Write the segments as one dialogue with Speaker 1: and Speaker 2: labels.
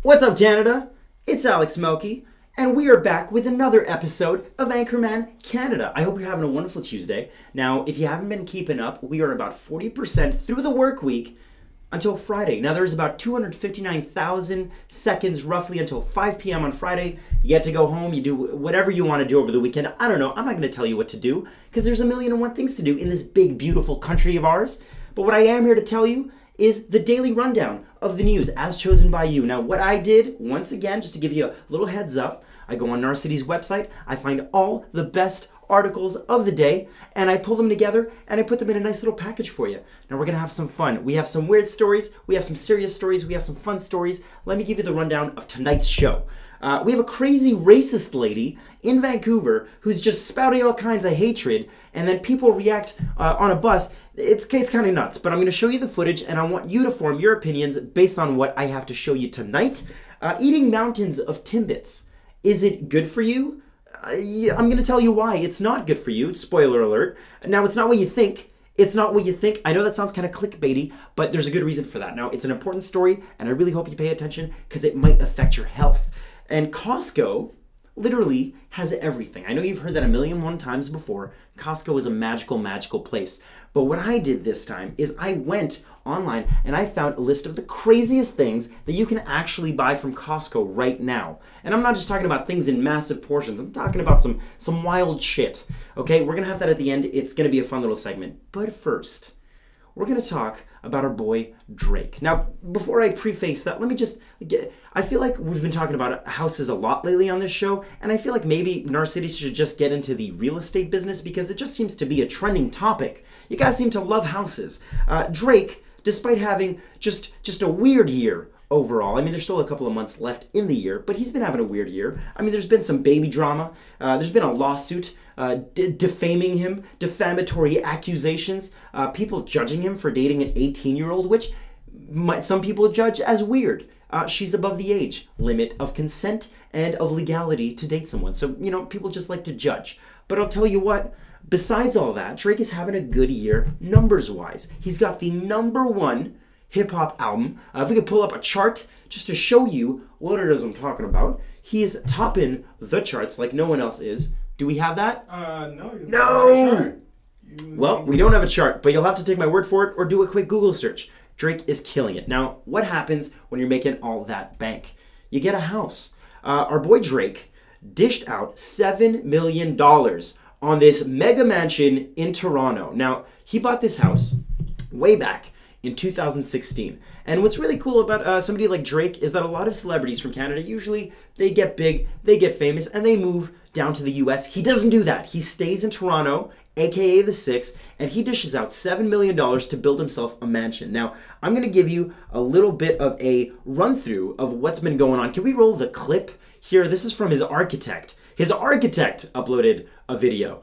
Speaker 1: What's up, Canada? It's Alex Melki, and we are back with another episode of Anchorman Canada. I hope you're having a wonderful Tuesday. Now, if you haven't been keeping up, we are about 40% through the work week until Friday. Now, there's about 259,000 seconds roughly until 5 p.m. on Friday. You get to go home, you do whatever you want to do over the weekend. I don't know, I'm not going to tell you what to do because there's a million and one things to do in this big, beautiful country of ours. But what I am here to tell you is the daily rundown of the news as chosen by you. Now, what I did, once again, just to give you a little heads up, I go on Narcity's website, I find all the best articles of the day, and I pull them together, and I put them in a nice little package for you. Now, we're gonna have some fun. We have some weird stories, we have some serious stories, we have some fun stories. Let me give you the rundown of tonight's show. We have a crazy racist lady in Vancouver who's just spouting all kinds of hatred, and then people react on a bus. It's kind of nuts, but I'm going to show you the footage, and I want you to form your opinions based on what I have to show you tonight. Eating mountains of Timbits. Is it good for you? I'm going to tell you why it's not good for you. Spoiler alert. Now, it's not what you think. It's not what you think. I know that sounds kind of clickbaity, but there's a good reason for that. Now, it's an important story, and I really hope you pay attention because it might affect your health. And Costco literally has everything. I know you've heard that a million and one times before. Costco is a magical, magical place. But what I did this time is I went online and I found a list of the craziest things that you can actually buy from Costco right now. And I'm not just talking about things in massive portions. I'm talking about some wild shit. Okay, we're gonna have that at the end. It's gonna be a fun little segment. But first, we're going to talk about our boy Drake. Now, before I preface that, let me just I feel like we've been talking about houses a lot lately on this show, and I feel like maybe Narcity should just get into the real estate business because it just seems to be a trending topic. You guys seem to love houses. Drake, despite having just a weird year overall, I mean, there's still a couple of months left in the year, but he's been having a weird year. I mean, there's been some baby drama. There's been a lawsuit defaming him, defamatory accusations, people judging him for dating an 18-year-old, which some people judge as weird. She's above the age limit of consent and of legality to date someone. So, you know, people just like to judge. But I'll tell you what, besides all that, Drake is having a good year numbers-wise. He's got the #1 hip-hop album. If we could pull up a chart just to show you what it is I'm talking about. He's topping the charts like no one else is. Do we have that?
Speaker 2: No.
Speaker 1: No! Well, we don't have a chart, but you'll have to take my word for it or do a quick Google search. Drake is killing it. Now, what happens when you're making all that bank? You get a house. Our boy Drake dished out $7 million on this mega mansion in Toronto. Now, he bought this house way back in 2016. And what's really cool about somebody like Drake is that a lot of celebrities from Canada, usually they get big, they get famous, and they move down to the US. He doesn't do that. He stays in Toronto, aka the 6, and he dishes out $7 million to build himself a mansion. Now, I'm going to give you a little bit of a run-through of what's been going on. Can we roll the clip here? This is from his architect. His architect uploaded a video.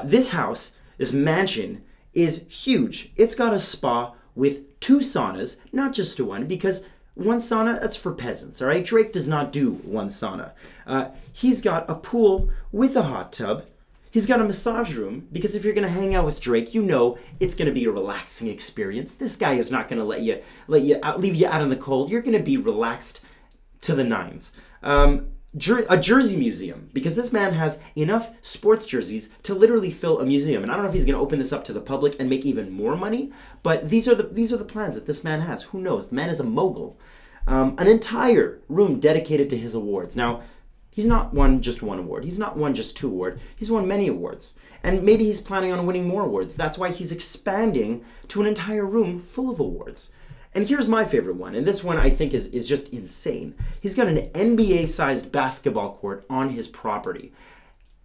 Speaker 1: This house, this mansion, is huge. It's got a spa with 2 saunas, not just one, because one sauna, that's for peasants, all right? Drake does not do one sauna. He's got a pool with a hot tub. He's got a massage room, because if you're going to hang out with Drake, you know it's going to be a relaxing experience. This guy is not going to leave you out in the cold. You're going to be relaxed to the nines. A jersey museum, because this man has enough sports jerseys to literally fill a museum. And I don't know if he's going to open this up to the public and make even more money, but these are the plans that this man has. Who knows? The man is a mogul. An entire room dedicated to his awards. Now, he's not won just one award. He's not won just 2 awards. He's won many awards. And maybe he's planning on winning more awards. That's why he's expanding to an entire room full of awards. And here's my favorite one, and this one I think is just insane. He's got an NBA-sized basketball court on his property.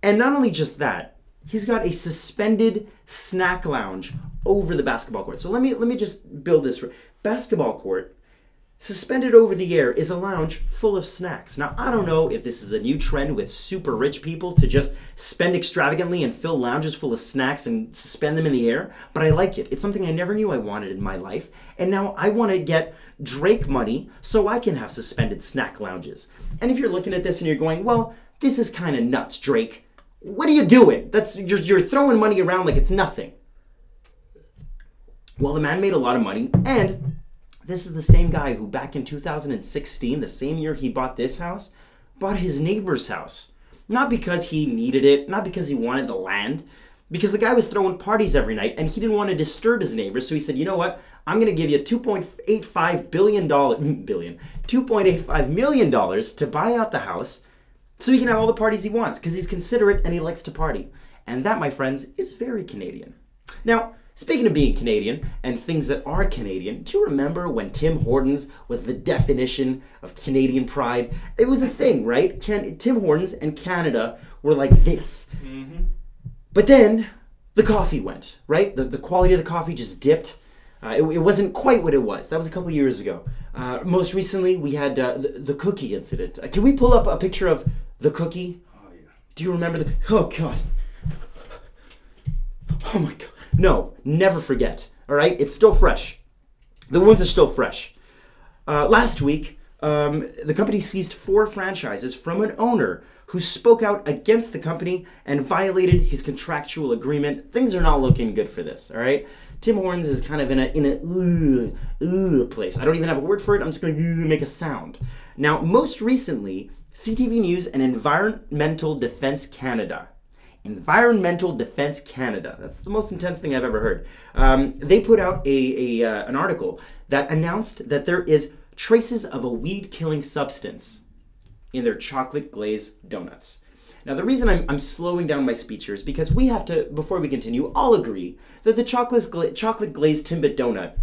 Speaker 1: And not only just that, he's got a suspended snack lounge over the basketball court. So let me just build this. Basketball court, suspended over the air, is a lounge full of snacks. Now, I don't know if this is a new trend with super rich people to just spend extravagantly and fill lounges full of snacks and suspend them in the air, but I like it. It's something I never knew I wanted in my life, and now I want to get Drake money so I can have suspended snack lounges. And if you're looking at this and you're going, well, this is kind of nuts, Drake. What are you doing? You're throwing money around like it's nothing. Well, the man made a lot of money, and this is the same guy who back in 2016, the same year he bought this house, bought his neighbor's house. Not because he needed it, not because he wanted the land, because the guy was throwing parties every night and he didn't want to disturb his neighbors. So he said, you know what? I'm going to give you $2.85 million to buy out the house so he can have all the parties he wants because he's considerate and he likes to party. And that, my friends, is very Canadian. Now, speaking of being Canadian and things that are Canadian, do you remember when Tim Hortons was the definition of Canadian pride? It was a thing, right? Tim Hortons and Canada were like this. Mm-hmm. But then the coffee went, right? The quality of the coffee just dipped. It wasn't quite what it was. That was a couple of years ago. Most recently, we had the cookie incident. Can we pull up a picture of the cookie?
Speaker 2: Oh, yeah.
Speaker 1: Do you remember the... Oh, God. Oh, my God. No, never forget, all right? It's still fresh. The wounds are still fresh. Last week, the company seized 4 franchises from an owner who spoke out against the company and violated his contractual agreement. Things are not looking good for this, all right? Tim Hortons is kind of in a place. I don't even have a word for it. I'm just going to make a sound. Now, most recently, CTV News and Environmental Defense Canada. Environmental Defense Canada. That's the most intense thing I've ever heard. They put out an article that announced that there is traces of a weed-killing substance in their chocolate glazed donuts. Now, the reason I'm slowing down my speech here is because we have to, before we continue, all agree that the chocolate glazed Timbit donut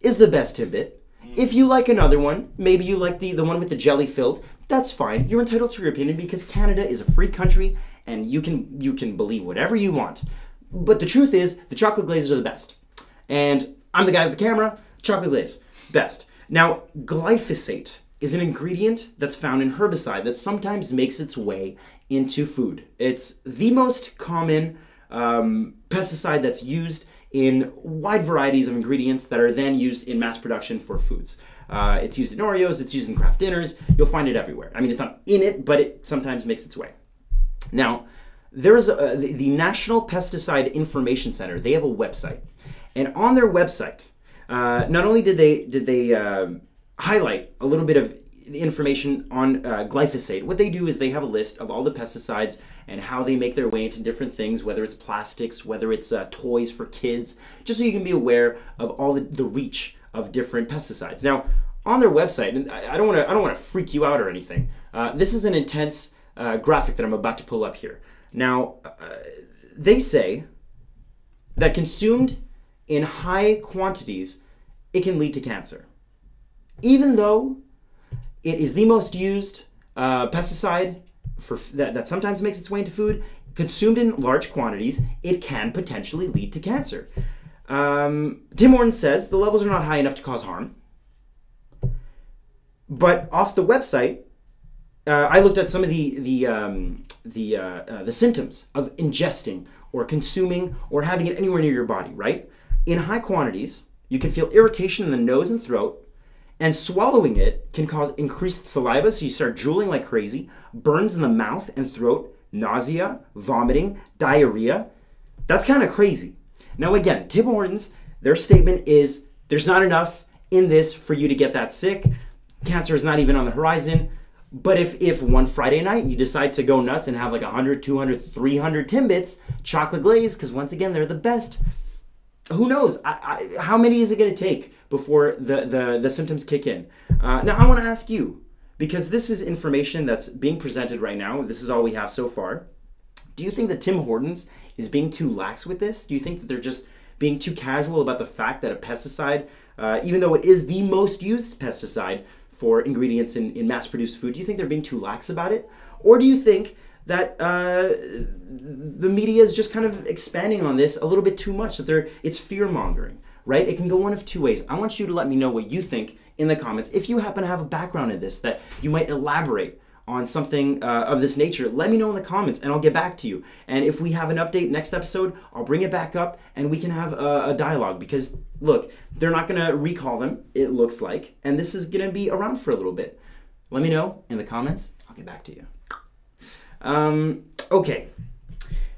Speaker 1: is the best Timbit. If you like another one, maybe you like the one with the jelly filled, that's fine. You're entitled to your opinion because Canada is a free country and you can believe whatever you want. But the truth is, the chocolate glazes are the best. And I'm the guy with the camera, chocolate glaze, best. Now, glyphosate is an ingredient that's found in herbicide that sometimes makes its way into food. It's the most common pesticide that's used in wide varieties of ingredients that are then used in mass production for foods. It's used in Oreos, it's used in craft dinners, you'll find it everywhere. I mean, it's not in it, but it sometimes makes its way. Now, there is the National Pesticide Information Center. They have a website. And on their website, not only did they highlight a little bit of the information on glyphosate, what they do is they have a list of all the pesticides and how they make their way into different things, whether it's plastics, whether it's toys for kids, just so you can be aware of all the reach of different pesticides. Now, on their website, and I don't want to freak you out or anything. This is an intense graphic that I'm about to pull up here. Now, they say that consumed in high quantities, it can lead to cancer. Even though it is the most used pesticide that sometimes makes its way into food, consumed in large quantities, it can potentially lead to cancer. Tim Hortons says the levels are not high enough to cause harm. But off the website, I looked at some of the symptoms of ingesting or consuming or having it anywhere near your body, right? In high quantities, you can feel irritation in the nose and throat, and swallowing it can cause increased saliva, so you start drooling like crazy, burns in the mouth and throat, nausea, vomiting, diarrhea. That's kind of crazy. Now again, Tim Hortons, their statement is there's not enough in this for you to get that sick. Cancer is not even on the horizon. But if one Friday night you decide to go nuts and have like 100, 200, 300 Timbits, chocolate glaze, because once again, they're the best, who knows? How many is it going to take before the symptoms kick in? Now, I want to ask you, because this is information that's being presented right now. This is all we have so far. Do you think that Tim Hortons is being too lax with this? Do you think that they're just being too casual about the fact that a pesticide, even though it is the most used pesticide for ingredients in mass-produced food, do you think they're being too lax about it? Or do you think that the media is just kind of expanding on this a little bit too much, that it's fear-mongering, right? It can go one of two ways. I want you to let me know what you think in the comments. If you happen to have a background in this, that you might elaborate on something of this nature, let me know in the comments and I'll get back to you. And if we have an update next episode, I'll bring it back up and we can have a dialogue, because look, they're not going to recall them, it looks like, and this is going to be around for a little bit. Let me know in the comments. I'll get back to you. Okay.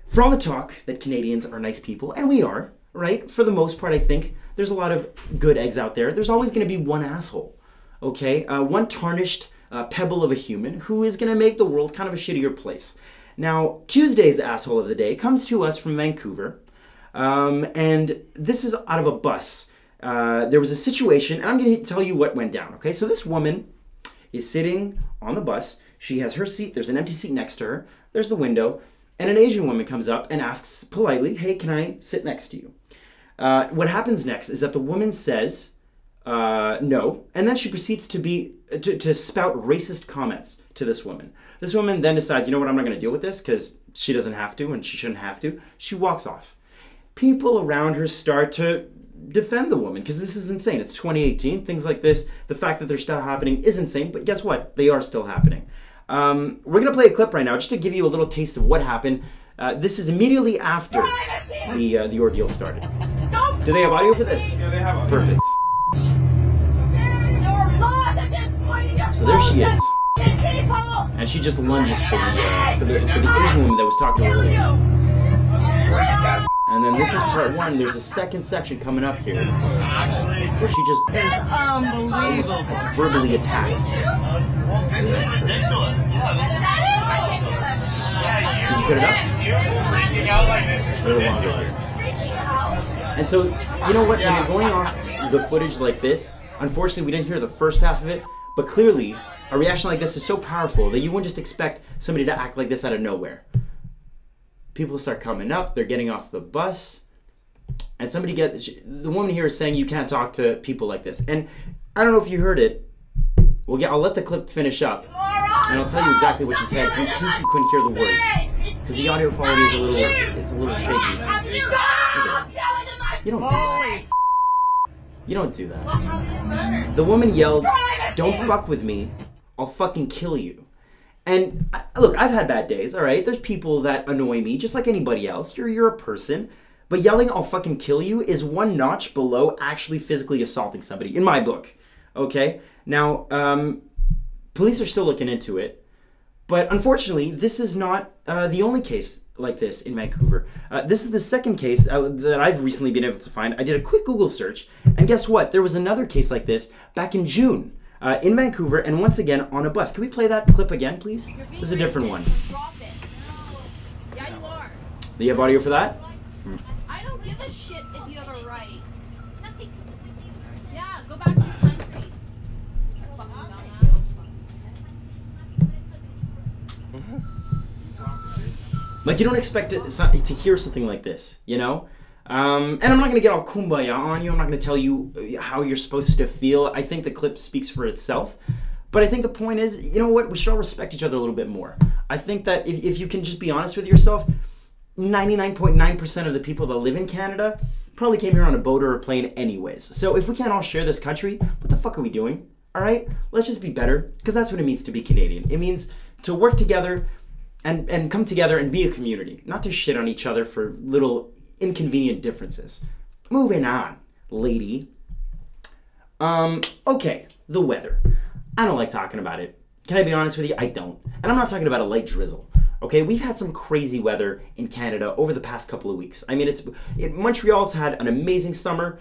Speaker 1: For all the talk that Canadians are nice people, and we are, right? For the most part, I think there's a lot of good eggs out there. There's always going to be one asshole, okay? One tarnished pebble of a human who is going to make the world kind of a shittier place. Now, Tuesday's asshole of the day comes to us from Vancouver, and this is out of a bus. There was a situation, and I'm going to tell you what went down, okay? So this woman is sitting on the bus. She has her seat. There's an empty seat next to her. There's the window. And an Asian woman comes up and asks politely, hey, can I sit next to you? What happens next is that the woman says no, and then she proceeds to spout racist comments to this woman. This woman then decides, you know what, I'm not going to deal with this because she doesn't have to and she shouldn't have to. She walks off. People around her start to defend the woman because this is insane. It's 2018. Things like this, the fact that they're still happening is insane, but guess what? They are still happening. We're going to play a clip right now just to give you a little taste of what happened. This is immediately after the ordeal started. Do they have audio for this?
Speaker 2: Yeah, they have audio.
Speaker 1: Perfect. So there she is. And she just lunges for the Asian woman that was talking to her earlier. And then this is part one. There's a second section coming up here where she just almost verbally attacks.
Speaker 2: This is ridiculous.
Speaker 1: Did you cut it up?
Speaker 2: You're freaking out like this.
Speaker 1: A little longer. And so, you know what? When you're going off the footage like this, unfortunately we didn't hear the first half of it, But clearly, a reaction like this is so powerful that you wouldn't just expect somebody to act like this out of nowhere. People start coming up, they're getting off the bus, and the woman here is saying you can't talk to people like this. And I don't know if you heard it. Well, yeah, I'll let the clip finish up, and I'll tell you exactly what she said in case you couldn't hear the words, because the audio quality is a little shaky. You don't do that. You don't do that. The woman yelled, "Don't fuck with me, I'll fucking kill you." And look, I've had bad days, all right? There's people that annoy me just like anybody else. You're a person. But yelling, "I'll fucking kill you" is one notch below actually physically assaulting somebody, in my book, okay? Now, police are still looking into it. But unfortunately, this is not the only case like this in Vancouver. This is the second case that I've recently been able to find. I did a quick Google search, and guess what? There was another case like this back in June in Vancouver, and once again on a bus. Can we play that clip again, please? This is a different one.
Speaker 3: Yeah, you are.
Speaker 1: Do you have audio for that?
Speaker 3: I don't give a shit if you have a right. Yeah, go back to your country.
Speaker 1: Like, you don't expect to hear something like this, you know? And I'm not going to get all kumbaya on you. I'm not going to tell you how you're supposed to feel. I think the clip speaks for itself. But I think the point is, you know what? We should all respect each other a little bit more. I think that if you can just be honest with yourself, 99.9% of the people that live in Canada probably came here on a boat or a plane anyways. So if we can't all share this country, what the fuck are we doing? All right? Let's just be better, because that's what it means to be Canadian. It means to work together and come together and be a community, not to shit on each other for little inconvenient differences. Moving on, lady. Okay, the weather. I don't like talking about it. Can I be honest with you? I don't. And I'm not talking about a light drizzle. Okay, we've had some crazy weather in Canada over the past couple of weeks. I mean, Montreal's had an amazing summer.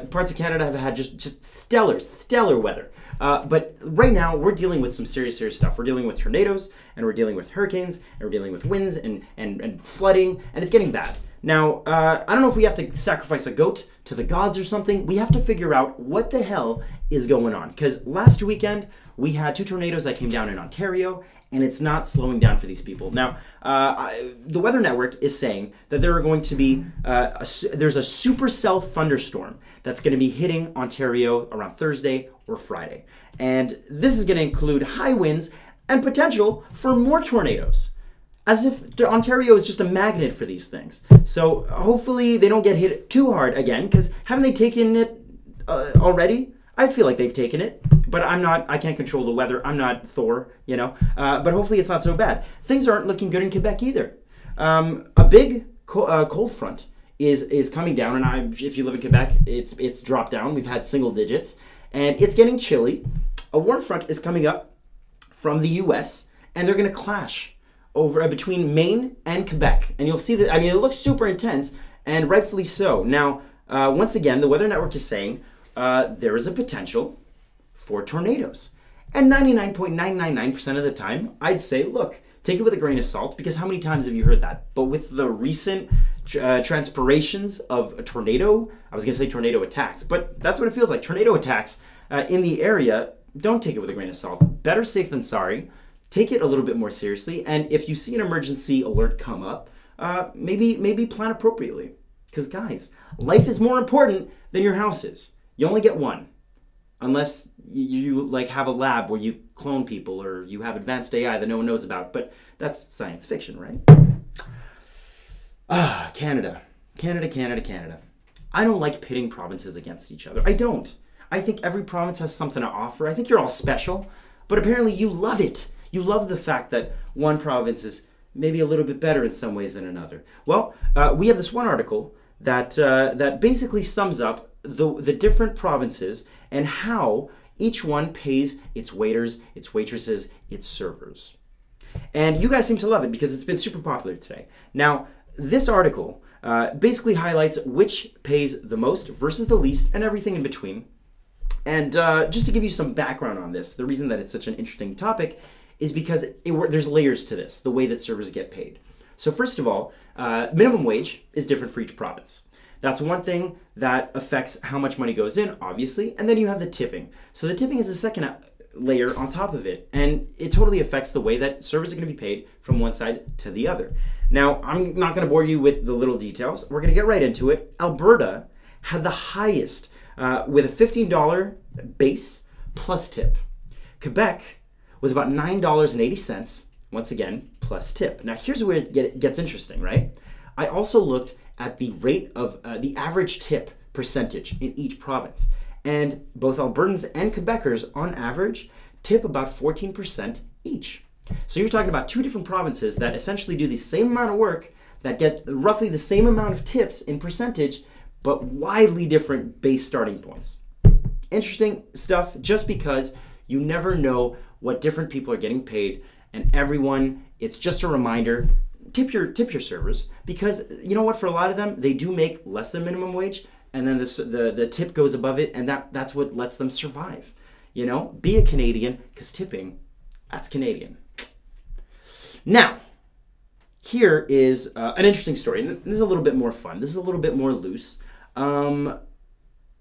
Speaker 1: Parts of Canada have had just stellar weather. But right now, we're dealing with some serious stuff. We're dealing with tornadoes, and we're dealing with hurricanes, and we're dealing with winds and flooding, and it's getting bad. Now, I don't know if we have to sacrifice a goat to the gods or something. We have to figure out what the hell is going on. Because last weekend, we had 2 tornadoes that came down in Ontario, and it's not slowing down for these people. Now, the Weather Network is saying that there are going to be, there's a supercell thunderstorm that's going to be hitting Ontario around Thursday or Friday. And this is going to include high winds and potential for more tornadoes. As if Ontario is just a magnet for these things. So hopefully they don't get hit too hard again, because haven't they taken it already? I feel like they've taken it, but I can't control the weather. I'm not Thor, you know, but hopefully it's not so bad. Things aren't looking good in Quebec either. A big cold front is coming down, and if you live in Quebec, it's dropped down. We've had single digits, and it's getting chilly. A warm front is coming up from the US, and they're going to clash over between Maine and Quebec. And you'll see that, I mean, it looks super intense, and rightfully so. Now, once again, the Weather Network is saying there is a potential for tornadoes. And 99.999% of the time, I'd say, look, take it with a grain of salt, because how many times have you heard that? But with the recent transpirations of a tornado, I was going to say tornado attacks, but that's what it feels like. Tornado attacks in the area, don't take it with a grain of salt. Better safe than sorry. Take it a little bit more seriously, and if you see an emergency alert come up, maybe plan appropriately. Because guys, life is more important than your house is. You only get one, unless you like have a lab where you clone people, or you have advanced AI that no one knows about. But that's science fiction, right? Canada. I don't like pitting provinces against each other. I don't. I think every province has something to offer. I think you're all special, but apparently you love it. You love the fact that one province is maybe a little bit better in some ways than another. Well, we have this one article that basically sums up the different provinces and how each one pays its waiters, its waitresses, its servers. And you guys seem to love it because it's been super popular today. Now, this article basically highlights which pays the most versus the least and everything in between. And just to give you some background on this, the reason that it's such an interesting topic is because there's layers to this, the way that servers get paid. So first of all, minimum wage is different for each province. That's one thing that affects how much money goes in, obviously, and then you have the tipping. So the tipping is the second layer on top of it. And it totally affects the way that servers are going to be paid from one side to the other. Now, I'm not going to bore you with the little details. We're going to get right into it. Alberta had the highest with a $15 base plus tip. Quebec was about $9.80, once again, plus tip. Now, here's where it gets interesting, right? I also looked at the rate of the average tip percentage in each province. And both Albertans and Quebecers, on average, tip about 14% each. So you're talking about two different provinces that essentially do the same amount of work, that get roughly the same amount of tips in percentage, but widely different base starting points. Interesting stuff, just because you never know what different people are getting paid, and everyone, it's just a reminder, tip your servers, because you know what, for a lot of them, they do make less than minimum wage, and then the tip goes above it, and that's what lets them survive. You know, be a Canadian, because tipping, that's Canadian. Now, here is an interesting story, and this is a little bit more fun. This is a little bit more loose.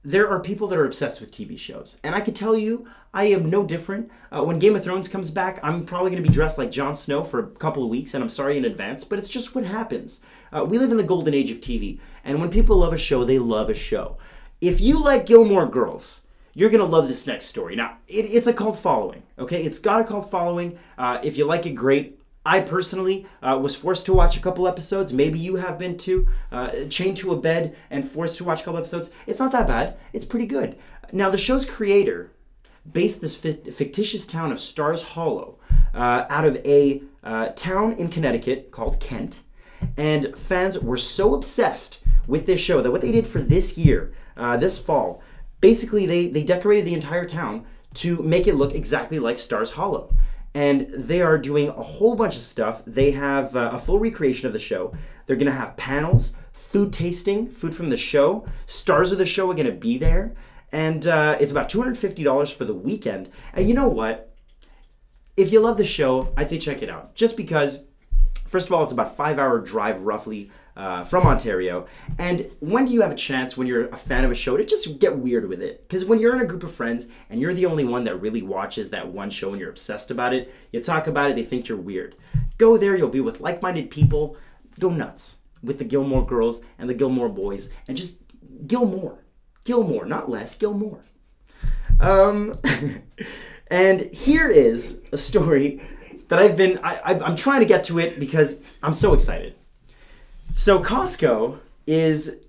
Speaker 1: There are people that are obsessed with TV shows, and I can tell you, I am no different. When Game of Thrones comes back, I'm probably going to be dressed like Jon Snow for a couple of weeks, and I'm sorry in advance, but it's just what happens. We live in the golden age of TV, and when people love a show, they love a show. If you like Gilmore Girls, you're going to love this next story. Now, it's a cult following, okay? It's got a cult following. If you like it, great. I personally was forced to watch a couple episodes. Maybe you have been too. Chained to a bed and forced to watch a couple episodes. It's not that bad. It's pretty good. Now, the show's creator based this fictitious town of Stars Hollow out of a town in Connecticut called Kent. And fans were so obsessed with this show that what they did for this year, this fall, basically they decorated the entire town to make it look exactly like Stars Hollow. And they are doing a whole bunch of stuff. They have a full recreation of the show. They're going to have panels, food tasting, food from the show. Stars of the show are going to be there. And it's about $250 for the weekend. And you know what? If you love the show, I'd say check it out. Just because, first of all, it's about a 5-hour drive roughly from Ontario. And when do you have a chance, when you're a fan of a show, to just get weird with it? Because when you're in a group of friends and you're the only one that really watches that one show and you're obsessed about it, you talk about it, they think you're weird. Go there, you'll be with like-minded people. Go nuts with the Gilmore Girls and the Gilmore Boys, and just Gilmore. Gilmore, not less, Gilmore. And here is a story that I'm trying to get to it because I'm so excited. So Costco is,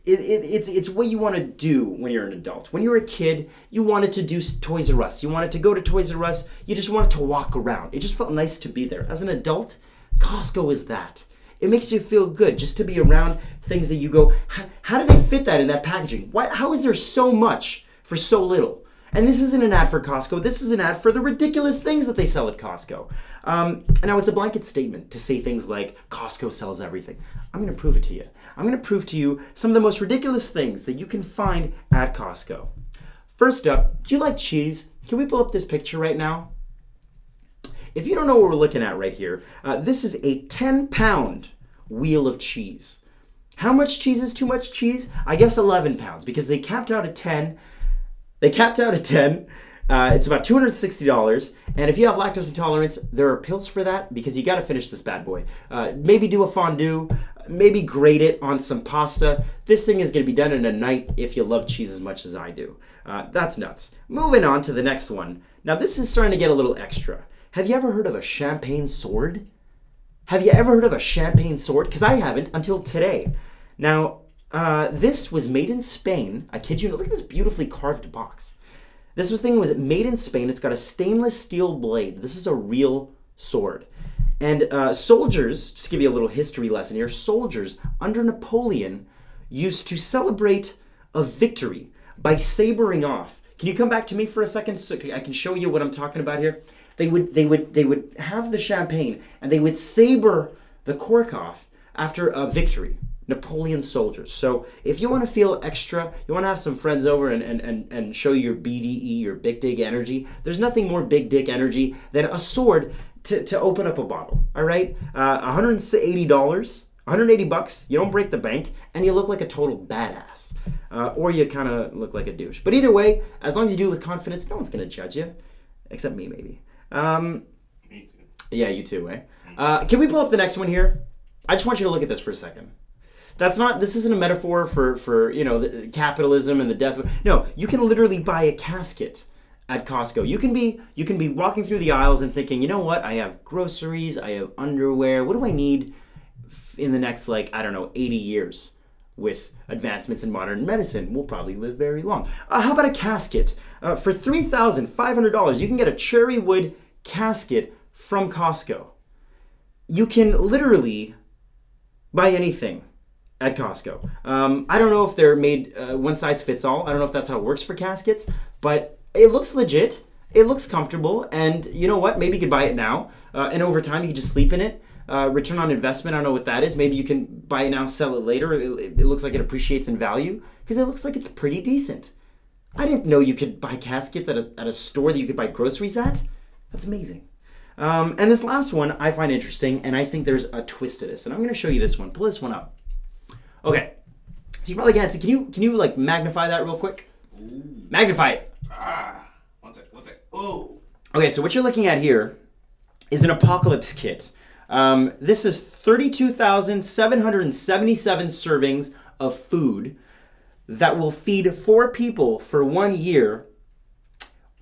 Speaker 1: it's what you want to do when you're an adult. When you're a kid, you wanted to do Toys R Us. You wanted to go to Toys R Us. You just wanted to walk around. It just felt nice to be there. As an adult, Costco is that. It makes you feel good just to be around things that you go, how do they fit that in that packaging? How is there so much for so little? And this isn't an ad for Costco. This is an ad for the ridiculous things that they sell at Costco. Now, it's a blanket statement to say things like, Costco sells everything. I'm going to prove it to you. I'm going to prove to you some of the most ridiculous things that you can find at Costco. First up, do you like cheese? Can we pull up this picture right now? If you don't know what we're looking at right here, this is a 10-pound wheel of cheese. How much cheese is too much cheese? I guess 11 pounds, because they capped out at 10. It's about $260, and if you have lactose intolerance, there are pills for that, because you got to finish this bad boy. Maybe do a fondue, maybe grate it on some pasta. This thing is going to be done in a night if you love cheese as much as I do. That's nuts. Moving on to the next one. Now, this is starting to get a little extra. Have you ever heard of a champagne sword? Have you ever heard of a champagne sword? Because I haven't until today. Now, this was made in Spain. I kid you not. Look at this beautifully carved box. This thing was made in Spain. It's got a stainless steel blade. This is a real sword. And soldiers, just to give you a little history lesson here, soldiers under Napoleon used to celebrate a victory by sabering off. Can you come back to me for a second so I can show you what I'm talking about here? They would have the champagne and they would saber the cork off after a victory. Napoleon soldiers. So if you want to feel extra, you want to have some friends over and show your BDE, your big dick energy, there's nothing more big dick energy than a sword to open up a bottle. All right? $180, $180, you don't break the bank, and you look like a total badass. Or you kind of look like a douche. But either way, as long as you do it with confidence, no one's going to judge you. Except me, maybe.
Speaker 2: Me too.
Speaker 1: Yeah, you too, eh? Can we pull up the next one here? I just want you to look at this for a second. This isn't a metaphor for the capitalism and the death of... No, you can literally buy a casket at Costco. You can be walking through the aisles and thinking, you know what? I have groceries, I have underwear. What do I need in the next, 80 years with advancements in modern medicine? We'll probably live very long. How about a casket? For $3,500, you can get a cherry wood casket from Costco. You can literally buy anything at Costco. I don't know if they're made one size fits all. I don't know if that's how it works for caskets, but it looks legit. It looks comfortable, and you know what? Maybe you could buy it now, and over time you could just sleep in it. Return on investment, I don't know what that is. Maybe you can buy it now, sell it later. It looks like it appreciates in value because it looks like it's pretty decent. I didn't know you could buy caskets at a store that you could buy groceries at. That's amazing. And this last one I find interesting, and I think there's a twist to this. And I'm going to show you this one. Pull this one up. Okay. So you probably can't see. Can you magnify that real quick?
Speaker 2: Ooh.
Speaker 1: Magnify it.
Speaker 2: One sec. Ooh.
Speaker 1: Okay, so what you're looking at here is an apocalypse kit. This is 32,777 servings of food that will feed 4 people for 1 year.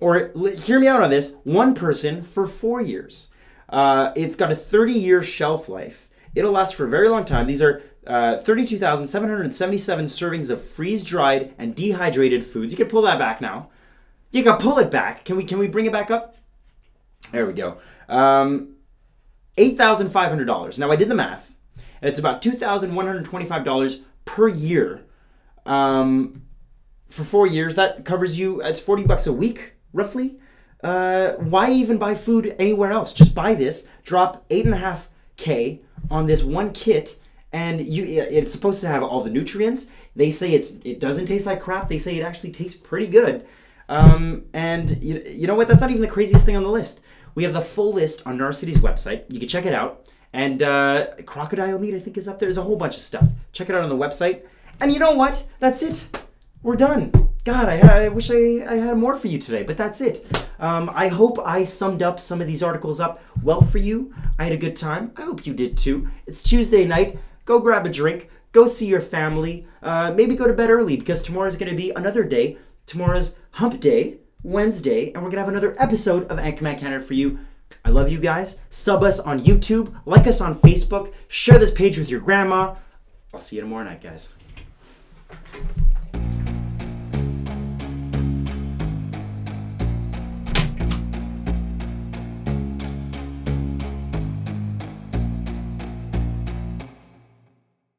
Speaker 1: Or, hear me out on this, 1 person for 4 years. It's got a 30-year shelf life. It'll last for a very long time. These are 32,777 servings of freeze-dried and dehydrated foods. You can pull that back now. You can pull it back. Can we bring it back up? There we go. $8,500. Now, I did the math, and it's about $2,125 per year. For 4 years, that covers you, it's $40 a week, roughly. Why even buy food anywhere else? Just buy this, drop $8.5K on this one kit, and it's supposed to have all the nutrients. They say it doesn't taste like crap. They say it actually tastes pretty good. And you know what? That's not even the craziest thing on the list. We have the full list on Narcity's website. You can check it out. And crocodile meat, I think, is up there. There's a whole bunch of stuff. Check it out on the website. And you know what? That's it. We're done. God, I wish I had more for you today, but that's it. I hope I summed up some of these articles up well for you. I had a good time. I hope you did too. It's Tuesday night. Go grab a drink. Go see your family. Maybe go to bed early because tomorrow's going to be another day. Tomorrow's hump day, Wednesday, and we're going to have another episode of Anchorman Canada for you. I love you guys. Sub us on YouTube. Like us on Facebook. Share this page with your grandma. I'll see you tomorrow night, guys.